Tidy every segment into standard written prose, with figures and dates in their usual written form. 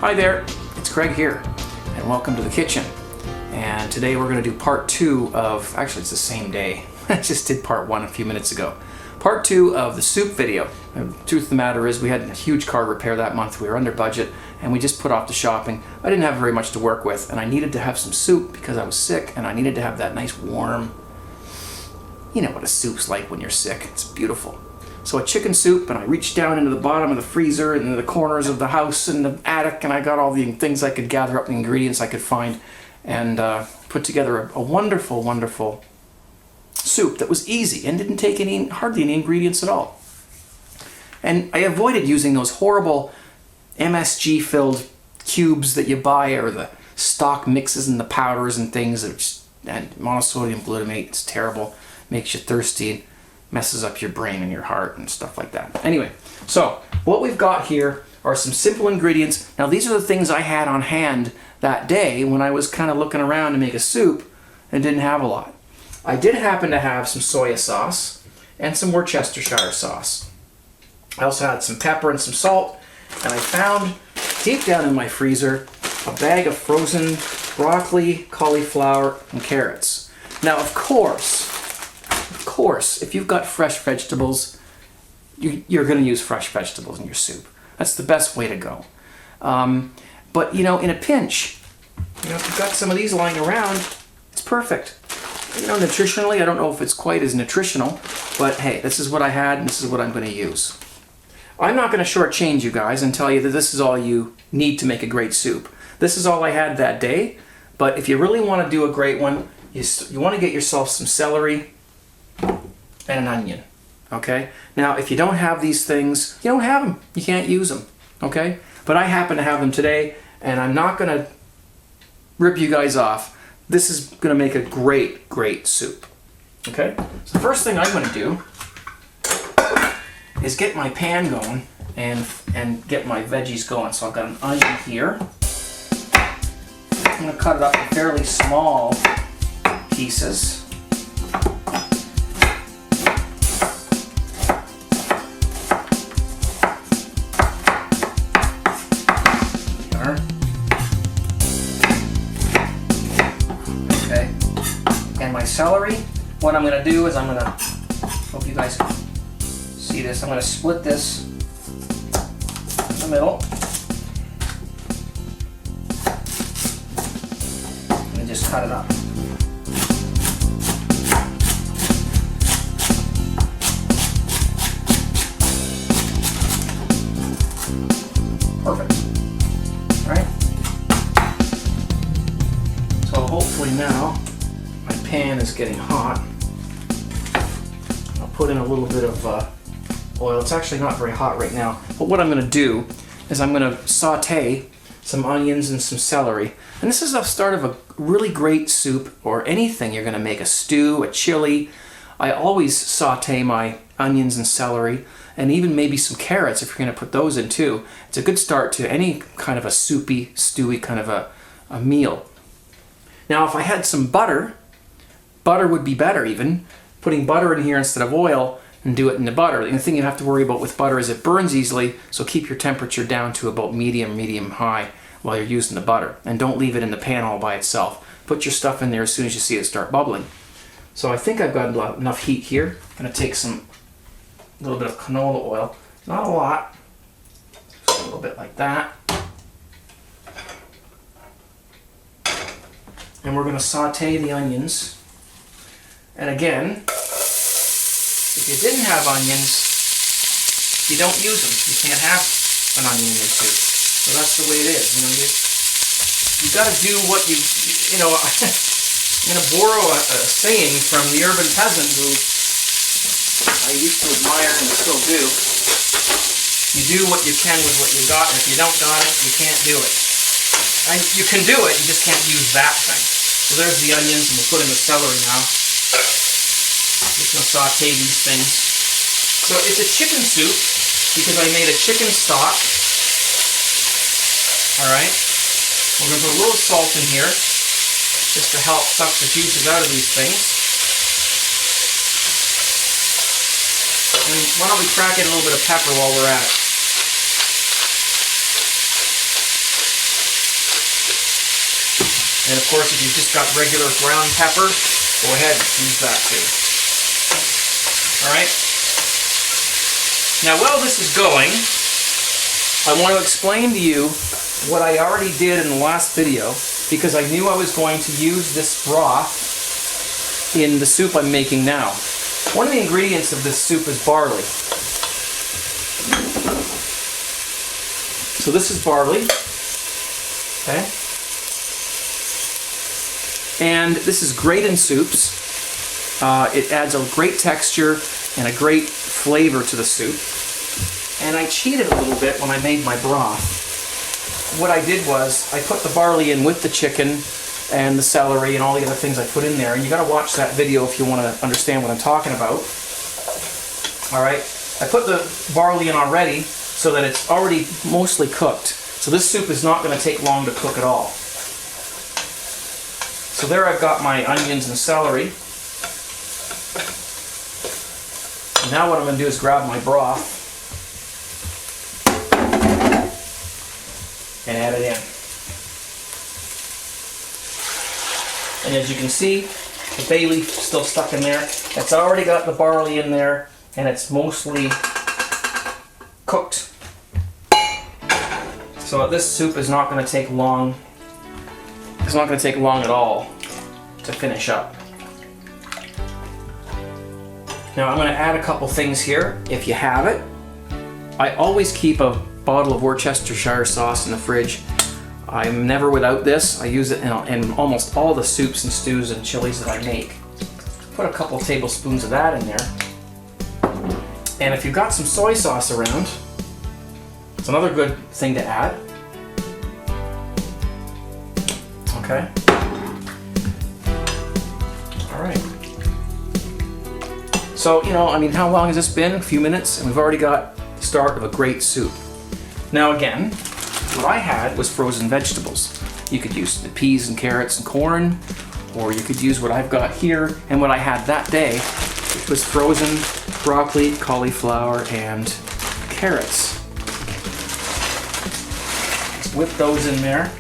Hi there, it's Greg here, and welcome to the kitchen. And today we're going to do part 2 of, actually it's the same day, I just did part 1 a few minutes ago. Part 2 of the soup video. And the truth of the matter is we had a huge car repair that month, we were under budget, and we just put off the shopping. I didn't have very much to work with, and I needed to have some soup because I was sick, and I needed to have that nice warm, you know what a soup's like when you're sick, it's beautiful. So a chicken soup, and I reached down into the bottom of the freezer and into the corners of the house and the attic, and I got all the things I could gather up, the ingredients I could find, and put together a wonderful, wonderful soup that was easy and didn't take hardly any ingredients at all. And I avoided using those horrible MSG-filled cubes that you buy, or the stock mixes and the powders and things, and monosodium glutamate. It's terrible, makes you thirsty, messes up your brain and your heart and stuff like that. Anyway, so what we've got here are some simple ingredients. Now these are the things I had on hand that day when I was kind of looking around to make a soup and didn't have a lot. I did happen to have some soya sauce and some Worcestershire sauce. I also had some pepper and some salt, and I found deep down in my freezer a bag of frozen broccoli, cauliflower, and carrots. Now of course, if you've got fresh vegetables, you're going to use fresh vegetables in your soup. That's the best way to go. But you know, in a pinch, you know, if you've got some of these lying around, it's perfect. You know, nutritionally, I don't know if it's quite as nutritional, but hey, this is what I had and this is what I'm going to use. I'm not going to shortchange you guys and tell you that this is all you need to make a great soup. This is all I had that day, but if you really want to do a great one, you want to get yourself some celery and an onion, okay? Now, if you don't have these things, you don't have them. You can't use them, okay? But I happen to have them today, and I'm not going to rip you guys off. This is going to make a great, great soup, okay? So the first thing I'm going to do is get my pan going and get my veggies going. So I've got an onion here. I'm going to cut it up in fairly small pieces. Okay, and my celery, what I'm going to do is hope you guys can see this, I'm going to split this in the middle and just cut it up. Perfect. Alright. So hopefully now my pan is getting hot. I'll put in a little bit of oil. It's actually not very hot right now, but what I'm going to do is I'm going to saute some onions and some celery. And this is the start of a really great soup, or anything you're going to make, a stew, a chili. I always saute my onions and celery, and even maybe some carrots if you're going to put those in too. It's a good start to any kind of a soupy, stewy kind of a meal. Now if I had some butter would be better even. Putting butter in here instead of oil, and do it in the butter. The thing you have to worry about with butter is it burns easily, so keep your temperature down to about medium high while you're using the butter. And don't leave it in the pan all by itself. Put your stuff in there as soon as you see it start bubbling. So I think I've got enough heat here. I'm going to take a little bit of canola oil. Not a lot. Just a little bit like that. And we're going to saute the onions. And again, if you didn't have onions, you don't use them. You can't have an onion in your soup. So that's the way it is. You know, you got to do what you know. I'm going to borrow a saying from the urban peasant who I used to admire and still do. You do what you can with what you got, and if you don't got it, you can't do it. And you can do it, you just can't use that thing. So there's the onions, and we'll put in the celery now. Just going to saute these things. So it's a chicken soup because I made a chicken stock. Alright. We're going to put a little salt in here just to help suck the juices out of these things. And why don't we crack in a little bit of pepper while we're at it. And of course, if you've just got regular ground pepper, go ahead and use that too. All right. Now, while this is going, I want to explain to you what I already did in the last video, because I knew I was going to use this broth in the soup I'm making now. One of the ingredients of this soup is barley. So this is barley, okay? And this is great in soups. It adds a great texture and a great flavor to the soup. And I cheated a little bit when I made my broth. What I did was I put the barley in with the chicken and the celery and all the other things I put in there. And you got to watch that video if you want to understand what I'm talking about. All right, I put the barley in already so that it's already mostly cooked. So this soup is not going to take long to cook at all. So there I've got my onions and celery. And now what I'm going to do is grab my broth and add it in. And as you can see, the bay leaf is still stuck in there. It's already got the barley in there, and it's mostly cooked. So this soup is not going to take long. It's not going to take long at all to finish up. Now I'm going to add a couple things here, if you have it. I always keep a bottle of Worcestershire sauce in the fridge. I'm never without this. I use it in almost all the soups and stews and chilies that I make. Put a couple tablespoons of that in there. And if you've got some soy sauce around, it's another good thing to add. Okay. All right. So, you know, I mean, how long has this been? A few minutes, and we've already got the start of a great soup. Now again, what I had was frozen vegetables. You could use the peas and carrots and corn, or you could use what I've got here, and what I had that day, which was frozen broccoli, cauliflower, and carrots. Let's whip those in there.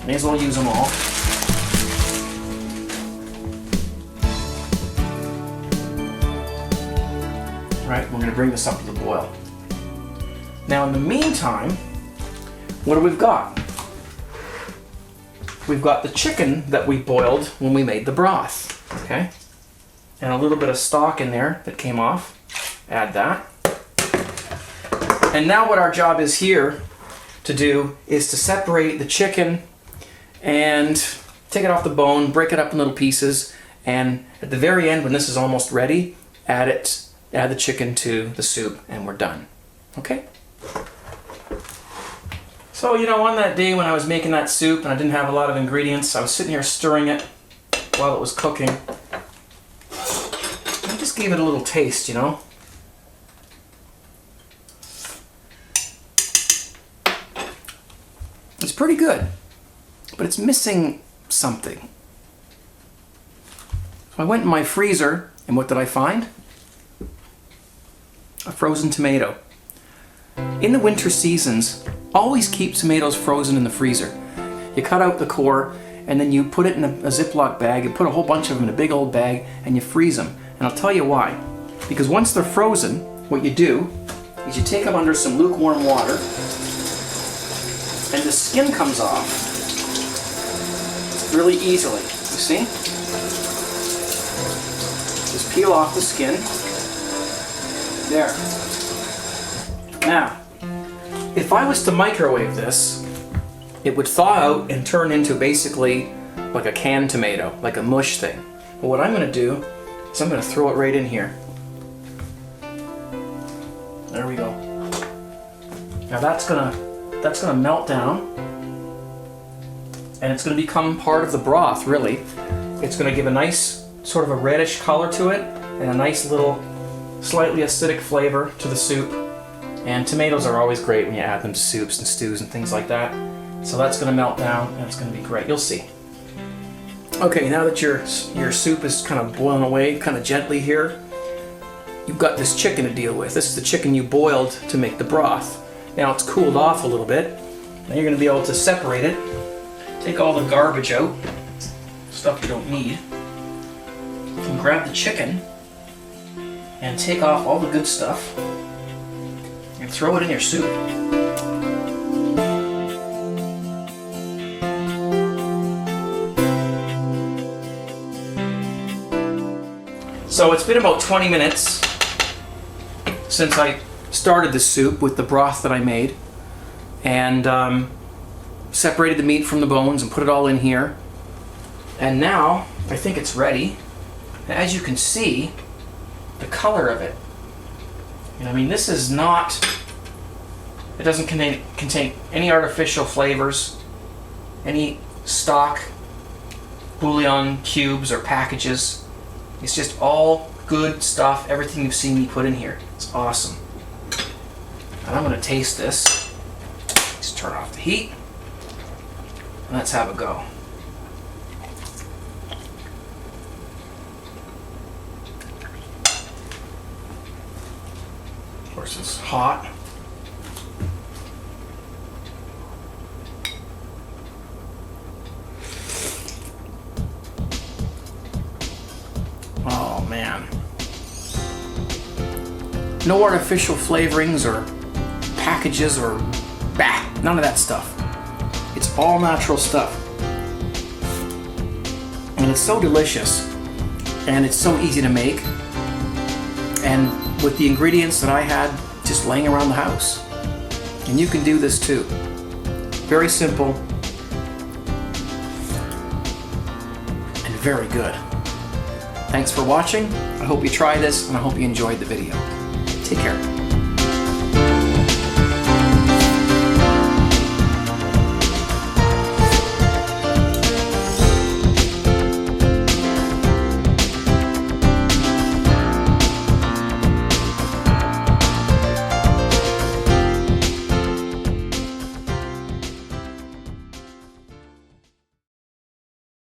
May as well use them all. All right, we're going to bring this up to the boil. Now in the meantime, what do we've got? We've got the chicken that we boiled when we made the broth, okay? And a little bit of stock in there that came off. Add that. And now what our job is here to do is to separate the chicken and take it off the bone, break it up in little pieces, and at the very end, when this is almost ready, add the chicken to the soup, and we're done. Okay? So, you know, on that day when I was making that soup and I didn't have a lot of ingredients, I was sitting here stirring it while it was cooking. I just gave it a little taste, you know? It's pretty good, but it's missing something. So I went in my freezer, and what did I find? A frozen tomato. In the winter seasons, always keep tomatoes frozen in the freezer. You cut out the core, and then you put it in a Ziploc bag, you put a whole bunch of them in a big old bag, and you freeze them. And I'll tell you why. Because once they're frozen, what you do is you take them under some lukewarm water, and the skin comes off really easily, you see? Just peel off the skin. There. Now, if I was to microwave this, it would thaw out and turn into basically like a canned tomato, like a mush thing. But what I'm going to do is I'm going to throw it right in here. There we go. Now that's gonna melt down, and it's going to become part of the broth, really. It's going to give a nice sort of a reddish color to it, and a nice little slightly acidic flavor to the soup. And tomatoes are always great when you add them to soups and stews and things like that. So that's going to melt down, and it's going to be great. You'll see. Okay, now that your soup is kind of boiling away kind of gently here, you've got this chicken to deal with. This is the chicken you boiled to make the broth. Now it's cooled off a little bit. Now you're going to be able to separate it. Take all the garbage out, stuff you don't need. You can grab the chicken and take off all the good stuff and throw it in your soup. So it's been about 20 minutes since I started the soup with the broth that I made, and separated the meat from the bones and put it all in here. And now I think it's ready. And as you can see, the color of it. And I mean, this is not, it doesn't contain any artificial flavors, any stock bouillon cubes or packages. It's just all good stuff, everything you've seen me put in here. It's awesome. And I'm gonna taste this. Just turn off the heat. And let's have a go. Of course, it's hot. Oh man. No artificial flavorings or packages or none of that stuff. It's all natural stuff. And it's so delicious. And it's so easy to make. And with the ingredients that I had just laying around the house. And you can do this too. Very simple. And very good. Thanks for watching. I hope you try this and I hope you enjoyed the video. Take care.